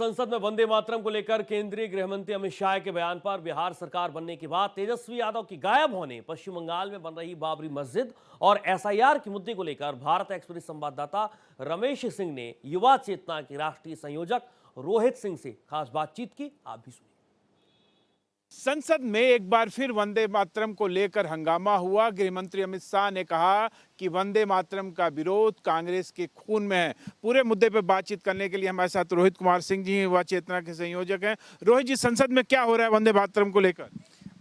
संसद में वंदे मातरम को लेकर केंद्रीय गृह मंत्री अमित शाह के बयान पर बिहार सरकार बनने के बाद तेजस्वी यादव की गायब होने, पश्चिम बंगाल में बन रही बाबरी मस्जिद और एसआईआर के मुद्दे को लेकर भारत एक्सप्रेस संवाददाता रमेश सिंह ने युवा चेतना के राष्ट्रीय संयोजक रोहित सिंह से खास बातचीत की। आप भी सुनिए। संसद में एक बार फिर वंदे मातरम को लेकर हंगामा हुआ। गृह मंत्री अमित शाह ने कहा कि वंदे मातरम का विरोध कांग्रेस के खून में है। पूरे मुद्दे पर बातचीत करने के लिए हमारे साथ रोहित कुमार सिंह जी युवा चेतना के संयोजक हैं। रोहित जी, संसद में क्या हो रहा है वंदे मातरम को लेकर?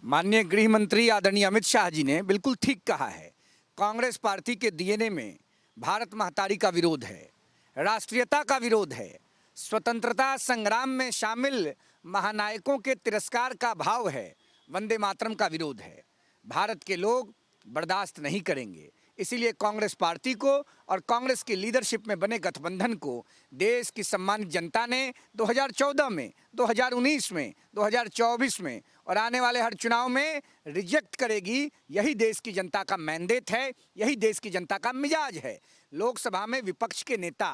माननीय गृह मंत्री आदरणीय अमित शाह जी ने बिल्कुल ठीक कहा है। कांग्रेस पार्टी के डीएनए में भारत महतारी का विरोध है, राष्ट्रीयता का विरोध है, स्वतंत्रता संग्राम में शामिल महानायकों के तिरस्कार का भाव है, वंदे मातरम का विरोध है। भारत के लोग बर्दाश्त नहीं करेंगे। इसीलिए कांग्रेस पार्टी को और कांग्रेस की लीडरशिप में बने गठबंधन को देश की सम्मानित जनता ने 2014 में, 2019 में, 2024 में और आने वाले हर चुनाव में रिजेक्ट करेगी। यही देश की जनता का मैंडेट है, यही देश की जनता का मिजाज है। लोकसभा में विपक्ष के नेता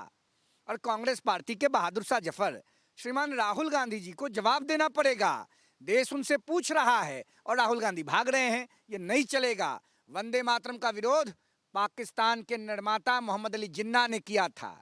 और कांग्रेस पार्टी के बहादुर शाह जफर श्रीमान राहुल गांधी जी को जवाब देना पड़ेगा। देश उनसे पूछ रहा है और राहुल गांधी भाग रहे हैं। ये नहीं चलेगा। वंदे मातरम का विरोध पाकिस्तान के निर्माता मोहम्मद अली जिन्ना ने किया था।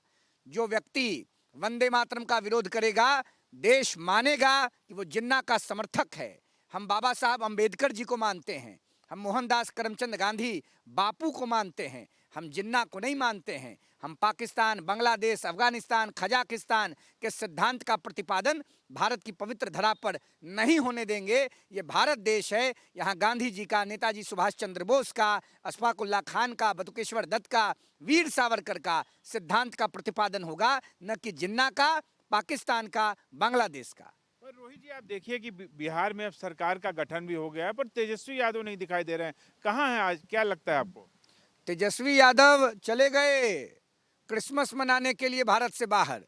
जो व्यक्ति वंदे मातरम का विरोध करेगा, देश मानेगा कि वो जिन्ना का समर्थक है। हम बाबा साहब अंबेडकर जी को मानते हैं, हम मोहनदास करमचंद गांधी बापू को मानते हैं, हम जिन्ना को नहीं मानते हैं। हम पाकिस्तान, बांग्लादेश, अफगानिस्तान, कजाकिस्तान के सिद्धांत का प्रतिपादन भारत की पवित्र धरा पर नहीं होने देंगे। ये भारत देश है। यहाँ गांधी जी का, नेताजी सुभाष चंद्र बोस का, अशफाक उल्लाह खान का, बटुकेश्वर दत्त का, वीर सावरकर का सिद्धांत का प्रतिपादन होगा, न कि जिन्ना का, पाकिस्तान का, बांग्लादेश का। पर रोहित जी, आप देखिए कि बिहार में अब सरकार का गठन भी हो गया है, पर तेजस्वी यादव नहीं दिखाई दे रहे हैं। कहाँ हैं आज? क्या लगता है आपको? तेजस्वी यादव चले गए क्रिसमस मनाने के लिए भारत से बाहर।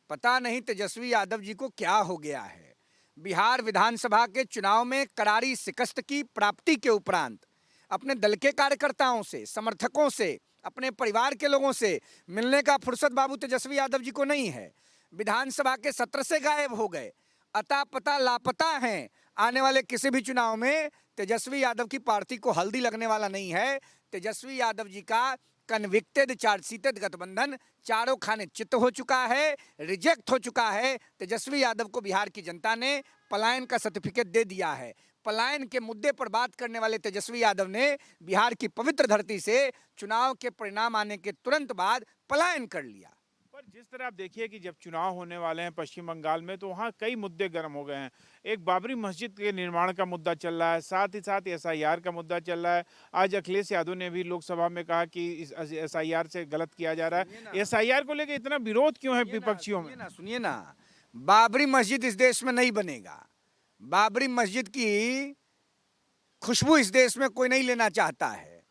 पता नहीं तेजस्वी यादव जी को क्या हो गया है। बिहार विधानसभा के चुनाव में करारी शिकस्त की प्राप्ति के उपरांत अपने दल के कार्यकर्ताओं से, समर्थकों से, अपने परिवार के लोगों से मिलने का फुर्सत बाबू तेजस्वी यादव जी को नहीं है। विधानसभा के सत्र से गायब हो गए, अता पता लापता हैं। आने वाले किसी भी चुनाव में तेजस्वी यादव की पार्टी को हल्दी लगने वाला नहीं है। तेजस्वी यादव जी का कन्विक्टेड चार्जशीटेड गठबंधन चारों खाने चित हो चुका है, रिजेक्ट हो चुका है। तेजस्वी यादव को बिहार की जनता ने पलायन का सर्टिफिकेट दे दिया है। पलायन के मुद्दे पर बात करने वाले तेजस्वी यादव ने बिहार की पवित्र धरती से चुनाव के परिणाम आने के तुरंत बाद पलायन कर लिया। पर जिस तरह आप देखिए कि जब चुनाव होने वाले हैं पश्चिम बंगाल में, तो वहाँ कई मुद्दे गर्म हो गए हैं। एक बाबरी मस्जिद के निर्माण का मुद्दा चल रहा है, साथ ही साथ एसआईआर का मुद्दा चल रहा है। आज अखिलेश यादव ने भी लोकसभा में कहा कि इस एसआईआर से गलत किया जा रहा है। एसआईआर को लेकर इतना विरोध क्यों है विपक्षियों में? सुनिए ना, बाबरी मस्जिद इस देश में नहीं बनेगा। बाबरी मस्जिद की खुशबू इस देश में कोई नहीं लेना चाहता है।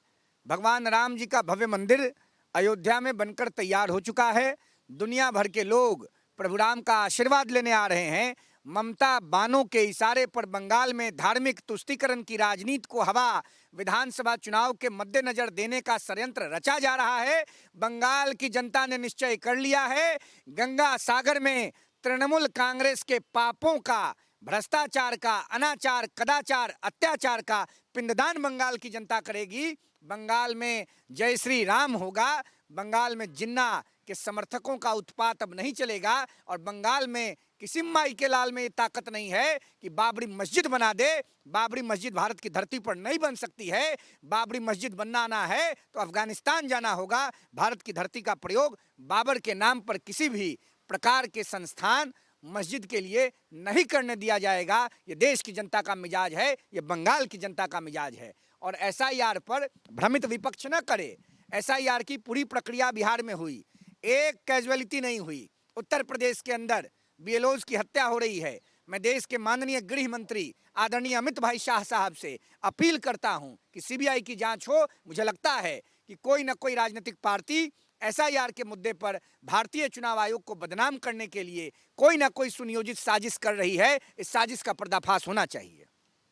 भगवान राम जी का भव्य मंदिर अयोध्या में बनकर तैयार हो चुका है। दुनिया भर के लोग प्रभु राम का आशीर्वाद लेने आ रहे हैं। ममता बानों के इशारे पर बंगाल में धार्मिक तुष्टीकरण की राजनीति को हवा विधानसभा चुनाव के मद्देनजर देने का षड्यंत्र रचा जा रहा है। बंगाल की जनता ने निश्चय कर लिया है, गंगा सागर में तृणमूल कांग्रेस के पापों का, भ्रष्टाचार का, अनाचार, कदाचार, अत्याचार का पिंडदान बंगाल की जनता करेगी। बंगाल में जय श्री राम होगा। बंगाल में जिन्ना के समर्थकों का उत्पात अब नहीं चलेगा। और बंगाल में किसी माई के लाल में ये ताकत नहीं है कि बाबरी मस्जिद बना दे। बाबरी मस्जिद भारत की धरती पर नहीं बन सकती है। बाबरी मस्जिद बनाना है तो अफगानिस्तान जाना होगा। भारत की धरती का प्रयोग बाबर के नाम पर किसी भी प्रकार के संस्थान, मस्जिद के लिए नहीं करने दिया जाएगा। ये देश की जनता का मिजाज है, ये बंगाल की जनता का मिजाज है। और एसआईआर पर भ्रमित विपक्ष न करे। एसआईआर की पूरी प्रक्रिया बिहार में हुई, एक कैजुअलिटी नहीं हुई। उत्तर प्रदेश के अंदर बीएलओज की हत्या हो रही है। मैं देश के माननीय गृह मंत्री आदरणीय अमित भाई शाह साहब से अपील करता हूं कि सीबीआई की जांच हो। मुझे लगता है कि कोई न कोई राजनीतिक पार्टी एसआईआर के मुद्दे पर भारतीय चुनाव आयोग को बदनाम करने के लिए कोई ना कोई सुनियोजित साजिश कर रही है। इस साजिश का पर्दाफाश होना चाहिए।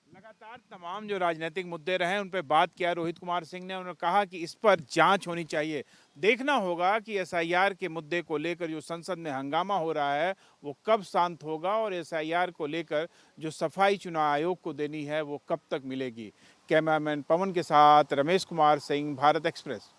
लगातार तमाम जो राजनीतिक मुद्दे रहे उन पर बात किया रोहित कुमार सिंह ने। उन्होंने कहा कि इस पर जांच होनी चाहिए। देखना होगा कि एसआईआर के मुद्दे को लेकर जो संसद में हंगामा हो रहा है वो कब शांत होगा और एसआईआर को लेकर जो सफाई चुनाव आयोग को देनी है वो कब तक मिलेगी। कैमरामैन पवन के साथ रमेश कुमार सिंह, भारत एक्सप्रेस।